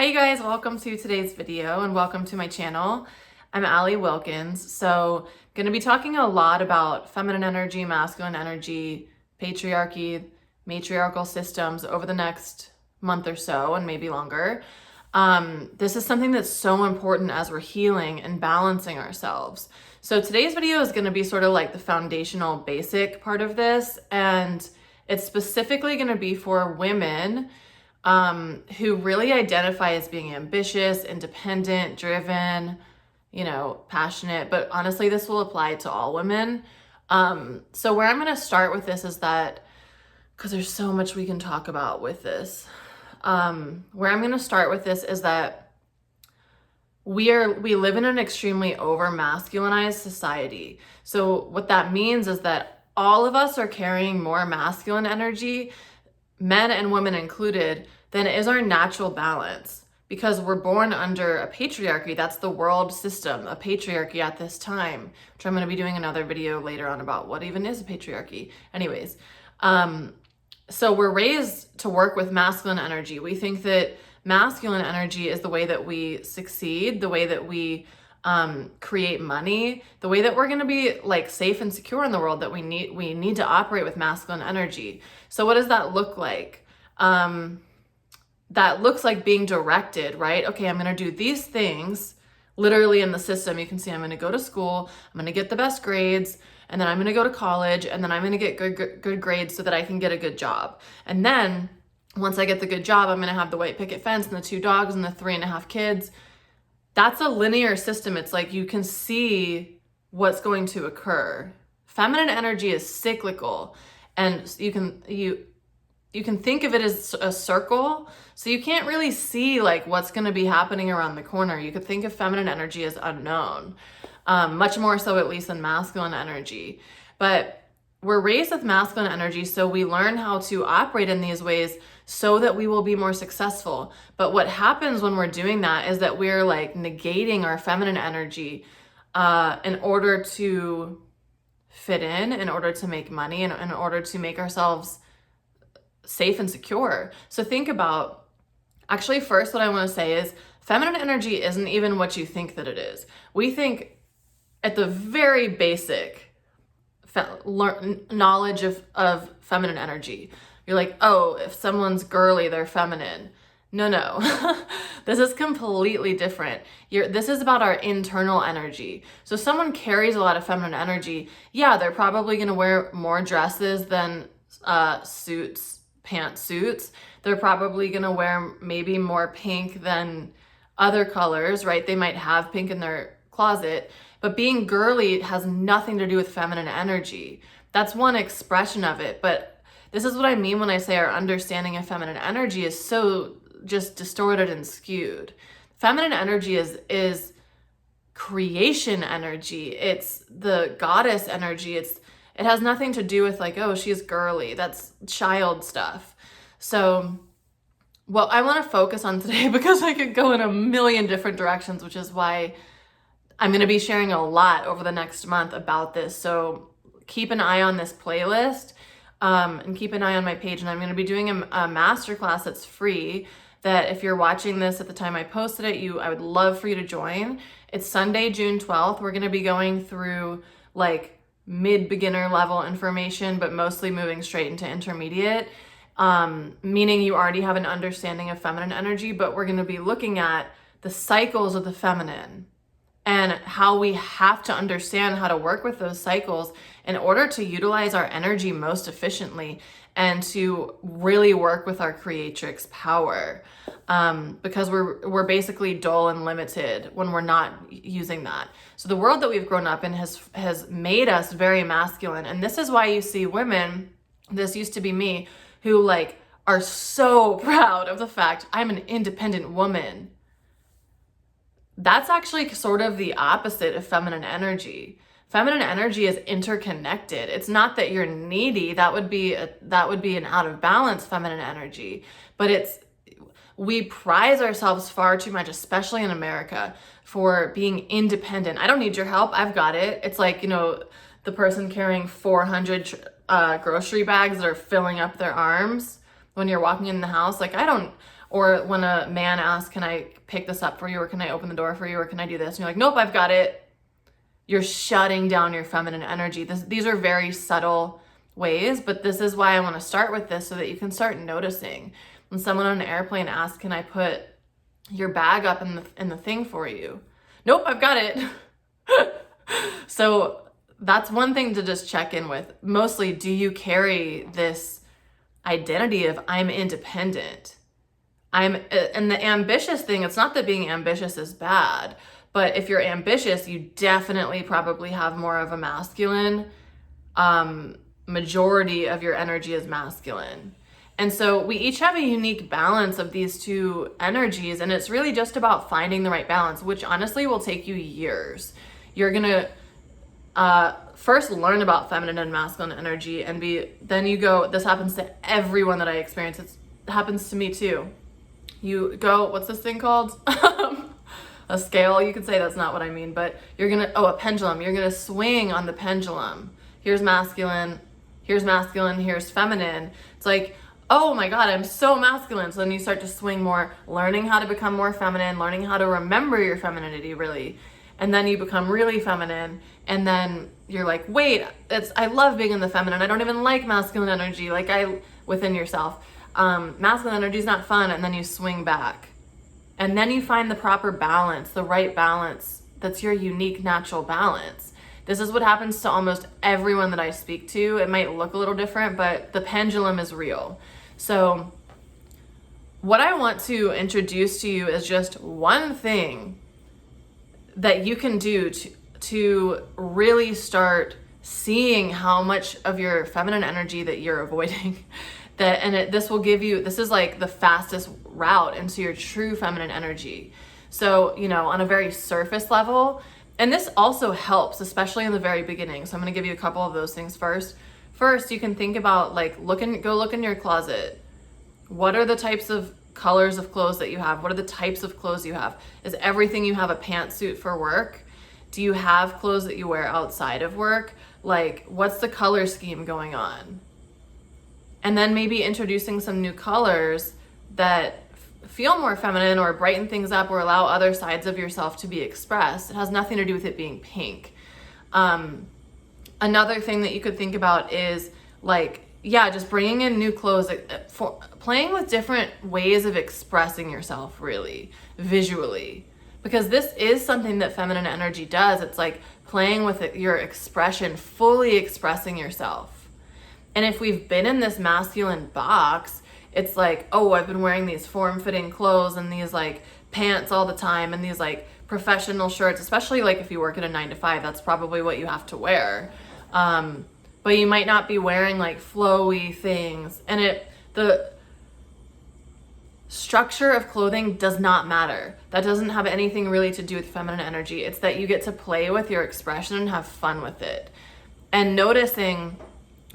Hi you guys, welcome to today's video and welcome to my channel. I'm Allie Wilkins. So going to be talking a lot about feminine energy, masculine energy, patriarchy, matriarchal systems over the next month or so and maybe longer. This is something that's so important as we're healing and balancing ourselves. So today's video is going to be sort of like the foundational basic part of this, and it's specifically going to be for women who really identify as being ambitious, independent, driven, passionate, but honestly, this will apply to all women. So where I'm going to start with this is that, because there's so much we can talk about with this, where I'm going to start with this is that we live in an extremely over masculinized society. So what that means is that all of us are carrying more masculine energy, men and women included, than is our natural balance, because we're born under a patriarchy. That's the world system, a patriarchy at this time, which I'm going to be doing another video later on about what even is a patriarchy. Anyways, so we're raised to work with masculine energy. We think that masculine energy is the way that we succeed, the way that we create money, the way that we're going to be like safe and secure in the world, that we need to operate with masculine energy. So what does that look like? That looks like being directed, right? Okay, I'm going to do these things literally in the system. You can see I'm going to go to school, I'm going to get the best grades, and then I'm going to go to college, and then I'm going to get good grades so that I can get a good job. And then once I get the good job, I'm going to have the white picket fence and the 2 dogs and the 3.5 kids. That's a linear system. It's like you can see what's going to occur. Feminine energy is cyclical, and you can think of it as a circle. So you can't really see like what's going to be happening around the corner. You could think of feminine energy as unknown, much more so at least than masculine energy. But we're raised with masculine energy, so we learn how to operate in these ways so that we will be more successful. But what happens when we're doing that is that we're like negating our feminine energy in order to fit in order to make money, and in order to make ourselves safe and secure. So think about, actually first what I want to say is feminine energy isn't even what you think that it is. We think at the very basic knowledge of feminine energy, you're like, oh, if someone's girly, they're feminine. No. This is completely different. This is about our internal energy. So someone carries a lot of feminine energy. Yeah, they're probably going to wear more dresses than pantsuits. They're probably going to wear maybe more pink than other colors, right? They might have pink in their closet, but being girly has nothing to do with feminine energy. That's one expression of it, but this is what I mean when I say our understanding of feminine energy is so just distorted and skewed. Feminine energy is creation energy. It's the goddess energy. It has nothing to do with like, oh, she's girly. That's child stuff. So what I want to focus on today, because I could go in a million different directions, which is why I'm going to be sharing a lot over the next month about this. So keep an eye on this playlist. And keep an eye on my page, and I'm going to be doing a masterclass that's free, that if you're watching this at the time I posted it, I would love for you to join. It's Sunday, June 12th. We're going to be going through like mid-beginner level information, but mostly moving straight into intermediate, meaning you already have an understanding of feminine energy, but we're going to be looking at the cycles of the feminine and how we have to understand how to work with those cycles in order to utilize our energy most efficiently and to really work with our creatrix power. Because we're basically dull and limited when we're not using that. So the world that we've grown up in has made us very masculine. And this is why you see women, this used to be me, who like are so proud of the fact I'm an independent woman. That's actually sort of the opposite of feminine energy. Feminine energy is interconnected. It's not that you're needy. That would be an out of balance feminine energy. But we prize ourselves far too much, especially in America, for being independent. I don't need your help. I've got it. It's like, the person carrying 400 grocery bags that are filling up their arms when you're walking in the house. Like, Or when a man asks, can I pick this up for you? Or can I open the door for you? Or can I do this? And you're like, nope, I've got it. You're shutting down your feminine energy. These are very subtle ways, but this is why I want to start with this so that you can start noticing. When someone on an airplane asks, can I put your bag up in the thing for you? Nope, I've got it. So that's one thing to just check in with. Mostly, do you carry this identity of I'm independent? And the ambitious thing, it's not that being ambitious is bad, but if you're ambitious, you definitely probably have more of a masculine, majority of your energy is masculine. And so we each have a unique balance of these two energies, and it's really just about finding the right balance, which honestly will take you years. You're gonna first learn about feminine and masculine energy, and then you go, this happens to everyone that I experience. It happens to me too. You go, what's this thing called? A scale, you could say that's not what I mean, but a pendulum. You're gonna swing on the pendulum. Here's masculine, here's feminine. It's like, oh my God, I'm so masculine. So then you start to swing more, learning how to become more feminine, learning how to remember your femininity really. And then you become really feminine. And then you're like, wait, I love being in the feminine. I don't even like masculine energy. Within yourself, masculine energy is not fun. And then you swing back. And then you find the proper balance, the right balance. That's your unique natural balance. This is what happens to almost everyone that I speak to. It might look a little different, but the pendulum is real. So what I want to introduce to you is just one thing that you can do to really start seeing how much of your feminine energy that you're avoiding. This is like the fastest route into your true feminine energy. So, on a very surface level, and this also helps, especially in the very beginning. So I'm going to give you a couple of those things first. First, you can think about go look in your closet. What are the types of colors of clothes that you have? What are the types of clothes you have? Is everything you have a pantsuit for work? Do you have clothes that you wear outside of work? What's the color scheme going on? And then maybe introducing some new colors that feel more feminine or brighten things up or allow other sides of yourself to be expressed. It has nothing to do with it being pink. Another thing that you could think about is just bringing in new clothes, playing with different ways of expressing yourself really visually, because this is something that feminine energy does. It's like playing with your expression, fully expressing yourself. And if we've been in this masculine box, it's like, oh, I've been wearing these form-fitting clothes and these pants all the time and these professional shirts, especially if you work at a 9-to-5, that's probably what you have to wear. But you might not be wearing flowy things. And the structure of clothing does not matter. That doesn't have anything really to do with feminine energy. It's that you get to play with your expression and have fun with it. And noticing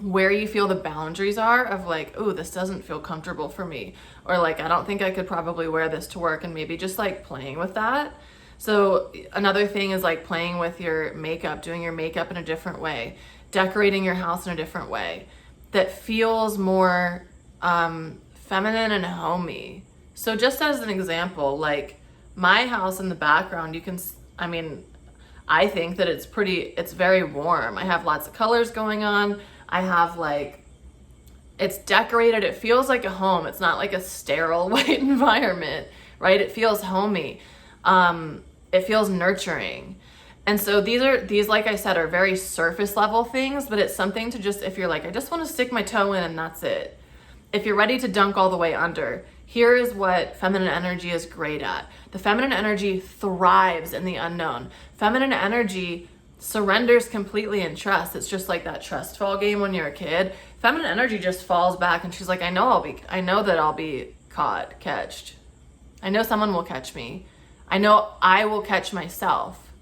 where you feel the boundaries are of oh, this doesn't feel comfortable for me, or I don't think I could probably wear this to work, and maybe just playing with that. So another thing is playing with your makeup, doing your makeup in a different way, decorating your house in a different way that feels more feminine and homey. So just as an example, my house in the background, I think that it's very warm. I have lots of colors going on. I have it's decorated. It feels like a home. It's not like a sterile white environment, right? It feels homey. It feels nurturing. And so these, like I said, are very surface level things, but it's something to just, if you're I just want to stick my toe in and that's it. If you're ready to dunk all the way under, here is what feminine energy is great at. The feminine energy thrives in the unknown. Feminine energy surrenders completely in trust. It's just like that trust fall game when you're a kid. Feminine energy just falls back and she's like, I know that I'll be catched. I know someone will catch me. I know I will catch myself.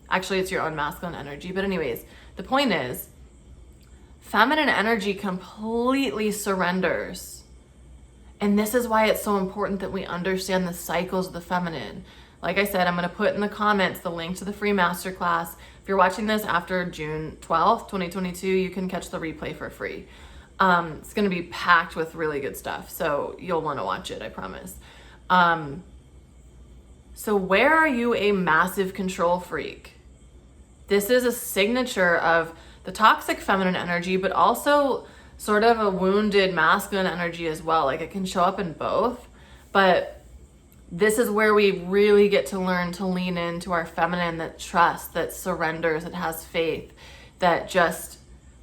Actually, it's your own masculine energy. But anyways, the point is, feminine energy completely surrenders. And this is why it's so important that we understand the cycles of the feminine. Like I said, I'm going to put in the comments the link to the free masterclass. If you're watching this after June 12th, 2022, you can catch the replay for free. It's going to be packed with really good stuff, so you'll want to watch it, I promise. So where are you a massive control freak? This is a signature of the toxic feminine energy, but also sort of a wounded masculine energy as well. Like it can show up in both, but this is where we really get to learn to lean into our feminine that trusts, that surrenders, that has faith, that just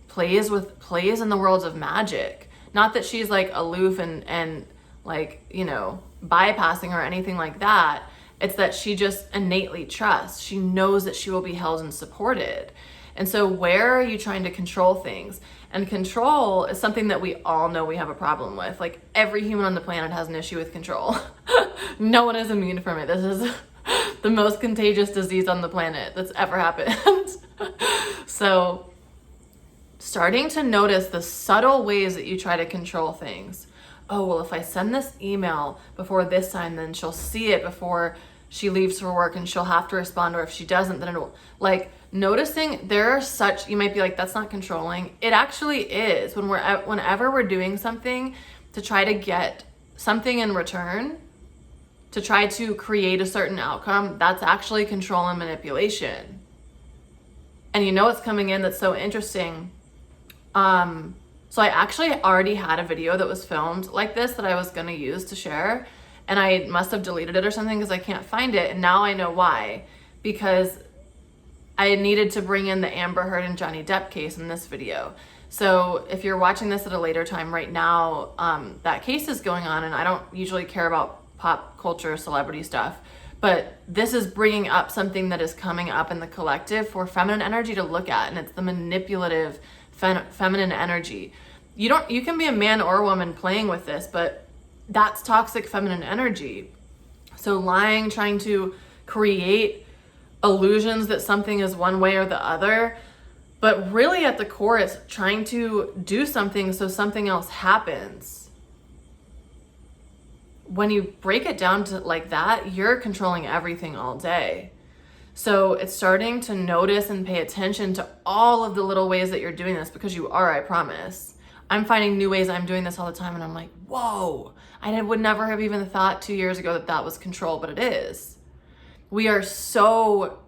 plays in the worlds of magic. Not that she's like aloof and like, you know, bypassing or anything like that. It's that she just innately trusts. She knows that she will be held and supported. And so where are you trying to control things? And control is something that we all know we have a problem with. Like every human on the planet has an issue with control. No one is immune from it. This is the most contagious disease on the planet that's ever happened. So starting to notice the subtle ways that you try to control things. Oh, well, if I send this email before this time, then she'll see it before she leaves for work and she'll have to respond. Or if she doesn't, then it'll, like, noticing there are such, you might be like, that's not controlling. It actually is. Whenever we're doing something to try to get something in return, to try to create a certain outcome, that's actually control and manipulation. And you know what's coming in that's so interesting? So I actually already had a video that was filmed like this that I was going to use to share, and I must have deleted it or something because I can't find it. And now I know why, because I needed to bring in the Amber Heard and Johnny Depp case in this video. So if you're watching this at a later time, right now, that case is going on, and I don't usually care about pop culture, celebrity stuff, but this is bringing up something that is coming up in the collective for feminine energy to look at, and it's the manipulative feminine energy. You can be a man or a woman playing with this, but that's toxic feminine energy. So lying, trying to create illusions that something is one way or the other, but really at the core it's trying to do something so something else happens. When you break it down to like that, you're controlling everything all day. So it's starting to notice and pay attention to all of the little ways that you're doing this, because you are, I promise. I'm finding new ways I'm doing this all the time, and I'm like, whoa, I would never have even thought 2 years ago that that was control, but it is. We are so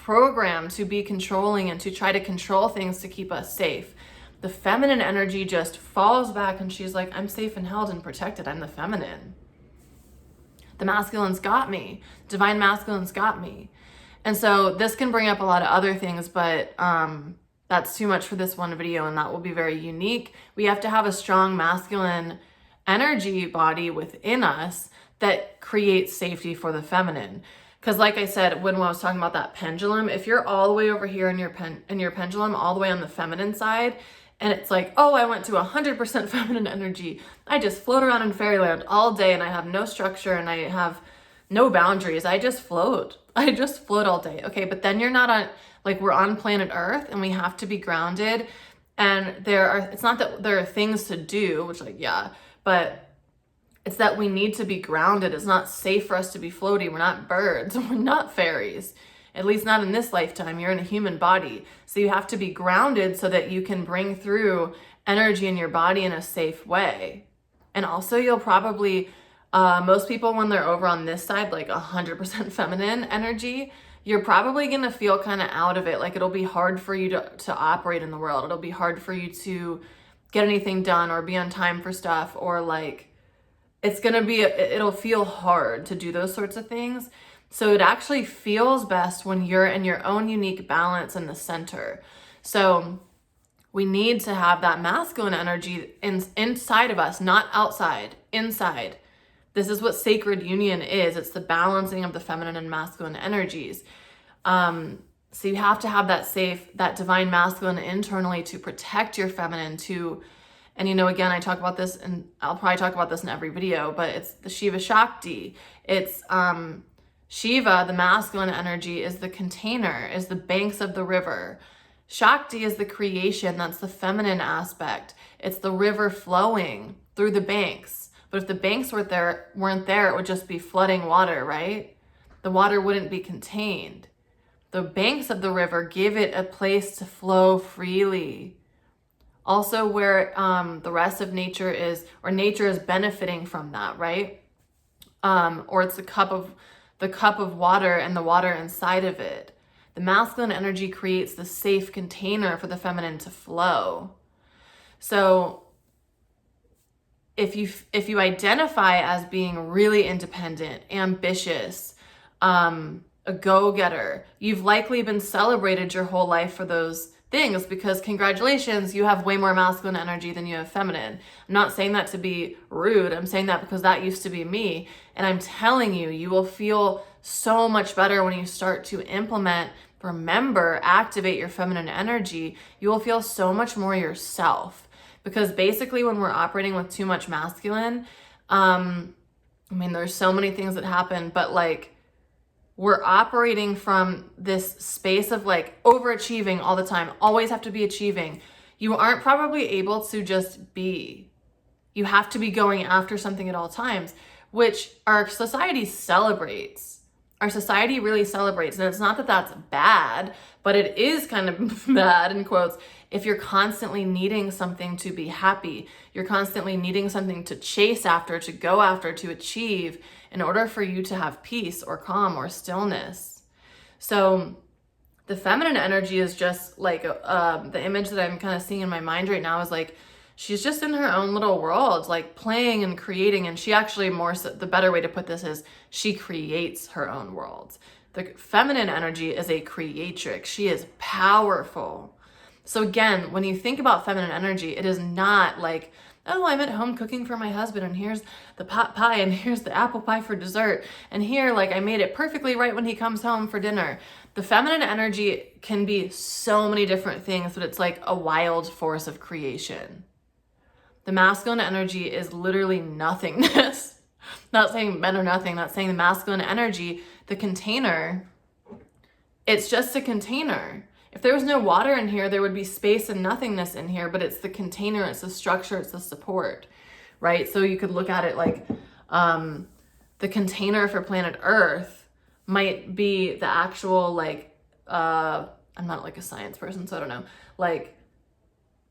programmed to be controlling and to try to control things to keep us safe. The feminine energy just falls back and she's like, I'm safe and held and protected. I'm the feminine. The masculine's got me. Divine masculine's got me. And so this can bring up a lot of other things, but that's too much for this one video, and that will be very unique. We have to have a strong masculine energy body within us that creates safety for the feminine. Because like I said, when I was talking about that pendulum, if you're all the way over here in your pendulum, all the way on the feminine side, and it's like, oh, I went to 100% feminine energy. I just float around in fairyland all day, and I have no structure, and I have no boundaries. I just float all day. Okay, but then you're not on, like, we're on planet Earth and we have to be grounded. And it's not that there are things to do, which, like, yeah, but it's that we need to be grounded. It's not safe for us to be floaty. We're not birds. We're not fairies. At least not in this lifetime. You're in a human body. So you have to be grounded so that you can bring through energy in your body in a safe way. And also you'll probably, most people when they're over on this side, like 100% feminine energy, you're probably going to feel kind of out of it. Like it'll be hard for you to operate in the world. It'll be hard for you to get anything done or be on time for stuff, or like, it'll feel hard to do those sorts of things. So it actually feels best when you're in your own unique balance in the center. So we need to have that masculine energy inside of us, not outside, inside. This is what sacred union is. It's the balancing of the feminine and masculine energies. So you have to have that divine masculine internally to protect your feminine, and again, I talk about this, and I'll probably talk about this in every video, but it's the Shiva Shakti. It's Shiva, the masculine energy, is the container, is the banks of the river. Shakti is the creation. That's the feminine aspect. It's the river flowing through the banks. But if the banks weren't there, it would just be flooding water, right? The water wouldn't be contained. The banks of the river give it a place to flow freely. Also where the rest of nature is benefiting from that, right? or it's the cup of water and the water inside of it. The masculine energy creates the safe container for the feminine to flow. So if you identify as being really independent, ambitious, a go-getter, you've likely been celebrated your whole life for those things, because congratulations, you have way more masculine energy than you have feminine. I'm not saying that to be rude. I'm saying that because that used to be me. And I'm telling you, you will feel so much better when you start to implement, remember, activate your feminine energy. You will feel so much more yourself. Because basically when we're operating with too much masculine, there's so many things that happen, but like, we're operating from this space of like overachieving all the time, always have to be achieving. You aren't probably able to just be. You have to be going after something at all times, which our society celebrates. Our society really celebrates. And it's not that that's bad, but it is kind of bad in quotes if you're constantly needing something to be happy. You're constantly needing something to chase after, to go after, to achieve, in order for you to have peace or calm or stillness. So the feminine energy is just like the image that I'm kind of seeing in my mind right now is like, she's just in her own little world, like playing and creating. And she actually the better way to put this is she creates her own world. The feminine energy is a creatrix. She is powerful. So again, when you think about feminine energy, it is not like, oh, I'm at home cooking for my husband, and here's the pot pie, and here's the apple pie for dessert, and here, like, I made it perfectly right when he comes home for dinner. The feminine energy can be so many different things, but it's like a wild force of creation. The masculine energy is literally nothingness. Not saying men are nothing, not saying the masculine energy, the container, it's just a container. If there was no water in here, there would be space and nothingness in here, but it's the container, it's the structure, it's the support, right? So you could look at it like the container for planet Earth might be the actual, like, I'm not like a science person, so I don't know. Like,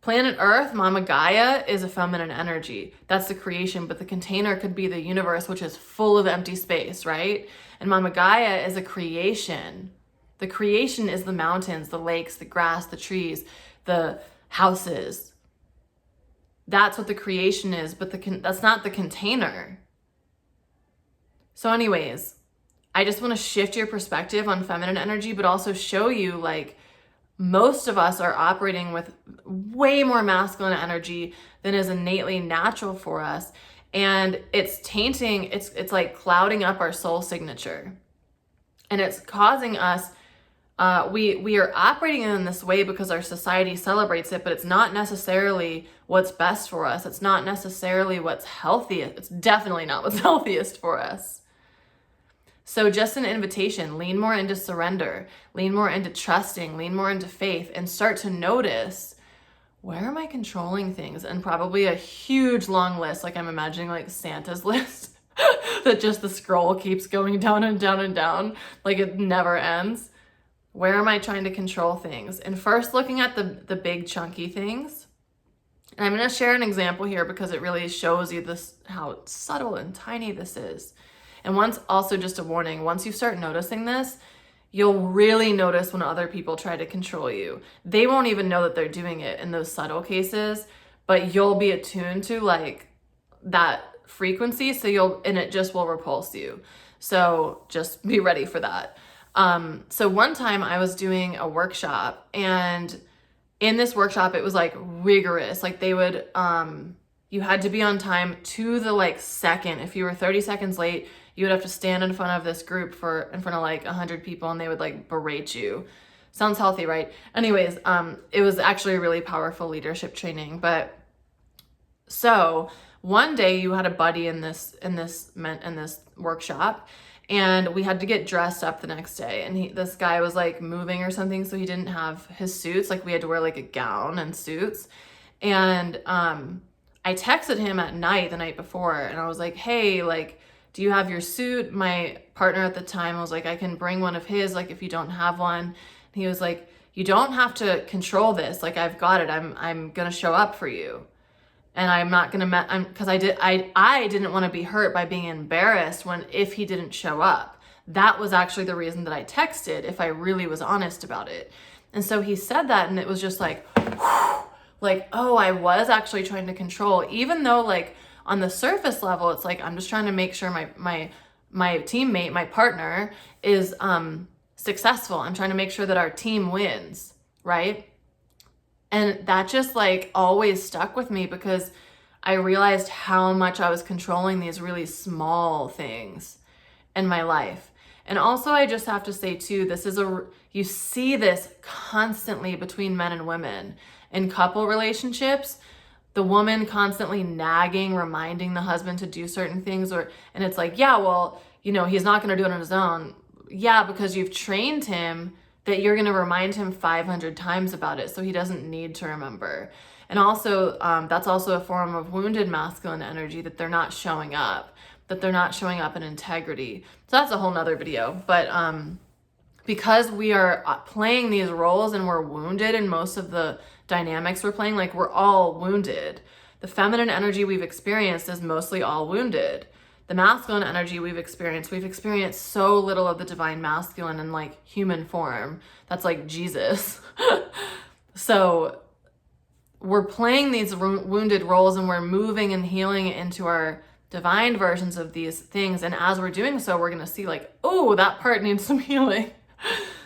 planet Earth, Mama Gaia, is a feminine energy. That's the creation, but the container could be the universe, which is full of empty space, right? And Mama Gaia is a creation. The creation is the mountains, the lakes, the grass, the trees, the houses. That's what the creation is, but that's not the container. So anyways, I just want to shift your perspective on feminine energy, but also show you, like, most of us are operating with way more masculine energy than is innately natural for us. And it's tainting, it's like clouding up our soul signature. And it's causing us, we are operating in this way because our society celebrates it, but it's not necessarily what's best for us. It's not necessarily what's healthiest. It's definitely not what's healthiest for us. So just an invitation, lean more into surrender, lean more into trusting, lean more into faith, and start to notice, where am I controlling things? And probably a huge long list, like I'm imagining like Santa's list, that just the scroll keeps going down and down and down, like it never ends. Where am I trying to control things? And first looking at the big chunky things. And I'm going to share an example here because it really shows you this, how subtle and tiny this is. And also just a warning, once you start noticing this, you'll really notice when other people try to control you. They won't even know that they're doing it in those subtle cases, but you'll be attuned to like that frequency. And it just will repulse you. So just be ready for that. So one time I was doing a workshop, and in this workshop, it was like rigorous. Like they would, you had to be on time to the like second. If you were 30 seconds late, you would have to stand in front of this group in front of like 100 people, and they would like berate you. Sounds healthy, right? Anyways, it was actually a really powerful leadership training. But so one day you had a buddy in this workshop, and we had to get dressed up the next day. And this guy was like moving or something, so he didn't have his suits. Like we had to wear like a gown and suits. And I texted him at night, the night before, and I was like, hey, like, do you have your suit? My partner at the time was like, I can bring one of his, like, if you don't have one. And he was like, you don't have to control this. Like, I've got it. I'm going to show up for you. And I'm not gonna, because I didn't want to be hurt by being embarrassed if he didn't show up. That was actually the reason that I texted, if I really was honest about it. And so he said that, and it was just like, like, oh, I was actually trying to control, even though like on the surface level, it's like, I'm just trying to make sure my teammate, my partner is successful. I'm trying to make sure that our team wins, right? And that just like always stuck with me, because I realized how much I was controlling these really small things in my life. And also, I just have to say too, you see this constantly between men and women in couple relationships. The woman constantly nagging, reminding the husband to do certain things, and it's like, yeah, well, he's not going to do it on his own. Yeah, because you've trained him that you're going to remind him 500 times about it, so he doesn't need to remember. And also, that's also a form of wounded masculine energy, that they're not showing up in integrity. So that's a whole nother video. But because we are playing these roles and we're wounded in most of the dynamics we're playing, like we're all wounded. The feminine energy we've experienced is mostly all wounded. The masculine energy we've experienced so little of the divine masculine in like human form. That's like Jesus. So we're playing these wounded roles, and we're moving and healing into our divine versions of these things. And as we're doing so, we're going to see like, oh, that part needs some healing.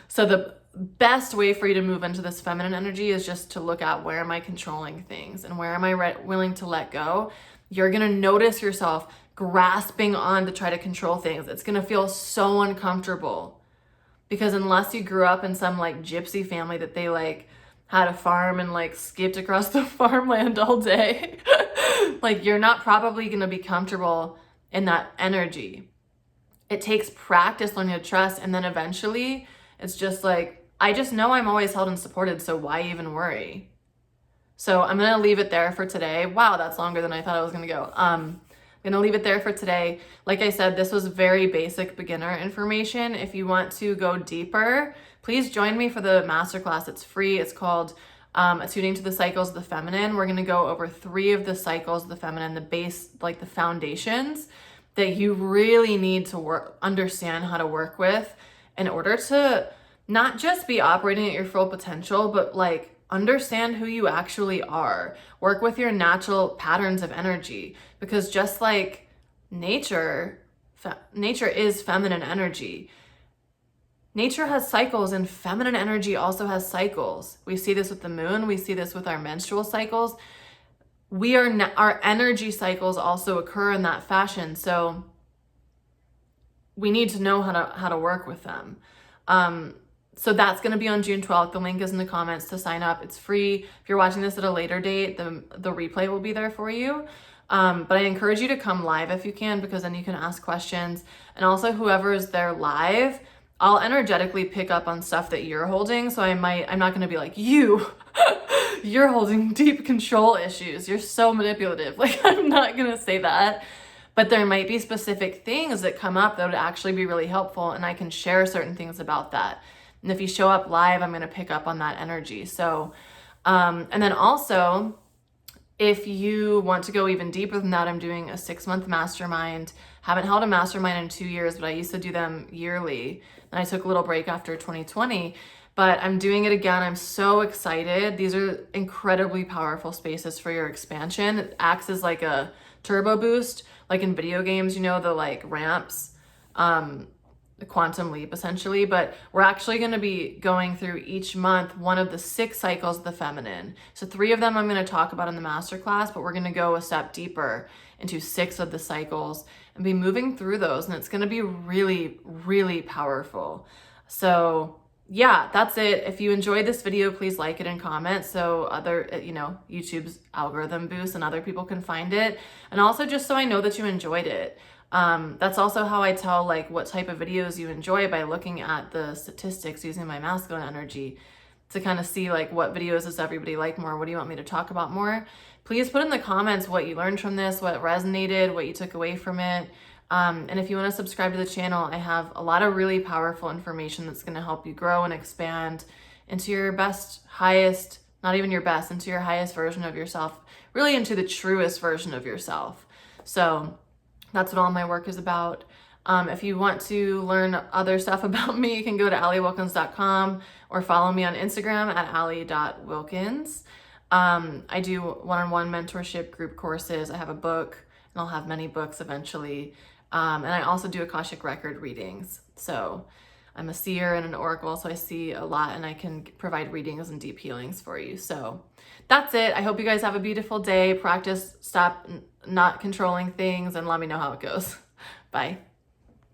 So the best way for you to move into this feminine energy is just to look at, where am I controlling things, and where am I willing to let go? You're going to notice yourself grasping on to try to control things. It's going to feel so uncomfortable, because unless you grew up in some like gypsy family that they like had a farm and like skipped across the farmland all day, like you're not probably going to be comfortable in that energy. It takes practice learning to trust, and then eventually it's just like, I just know I'm always held and supported, so why even worry? So I'm going to leave it there for today. Wow, that's longer than I thought it was going to go. I'm going to leave it there for today. Like I said, this was very basic beginner information. If you want to go deeper, please join me for the masterclass. It's free. It's called Attuning to the Cycles of the Feminine. We're going to go over 3 of the cycles of the feminine, the base, like the foundations that you really need to understand how to work with in order to not just be operating at your full potential, but like understand who you actually are. Work with your natural patterns of energy, because just like nature is feminine energy. Nature has cycles, and feminine energy also has cycles. We see this with the moon. We see this with our menstrual cycles. Our energy cycles also occur in that fashion. So we need to know how to work with them. So that's going to be on June 12th. The link is in the comments to sign up. It's free. If you're watching this at a later date, the replay will be there for you. But I encourage you to come live if you can, because then you can ask questions. And also, whoever is there live, I'll energetically pick up on stuff that you're holding. So I'm not going to be like, you're holding deep control issues. You're so manipulative. Like, I'm not going to say that. But there might be specific things that come up that would actually be really helpful, and I can share certain things about that. And if you show up live, I'm going to pick up on that energy. So, and then also, if you want to go even deeper than that, I'm doing a 6-month mastermind. Haven't held a mastermind in 2 years, but I used to do them yearly. And I took a little break after 2020, but I'm doing it again. I'm so excited. These are incredibly powerful spaces for your expansion. It acts as like a turbo boost, like in video games, the like ramps, the quantum leap essentially. But we're actually going to be going through each month one of the 6 cycles of the feminine. So 3 of them I'm going to talk about in the masterclass, but we're going to go a step deeper into 6 of the cycles and be moving through those. And it's going to be really, really powerful. So yeah, that's it. If you enjoyed this video, please like it and comment so YouTube's algorithm boosts and other people can find it. And also just so I know that you enjoyed it. That's also how I tell like what type of videos you enjoy, by looking at the statistics using my masculine energy to kind of see like what videos does everybody like more? What do you want me to talk about more? Please put in the comments what you learned from this, what resonated, what you took away from it. And if you want to subscribe to the channel, I have a lot of really powerful information that's going to help you grow and expand into your best, highest, not even your best, into your highest version of yourself, really into the truest version of yourself. So that's what all my work is about. If you want to learn other stuff about me, you can go to alliewilkins.com or follow me on Instagram at allie.wilkins. I do one-on-one mentorship, group courses. I have a book, and I'll have many books eventually. And I also do Akashic record readings. So I'm a seer and an oracle, so I see a lot, and I can provide readings and deep healings for you. So that's it. I hope you guys have a beautiful day. Practice, stop not controlling things, and let me know how it goes. Bye.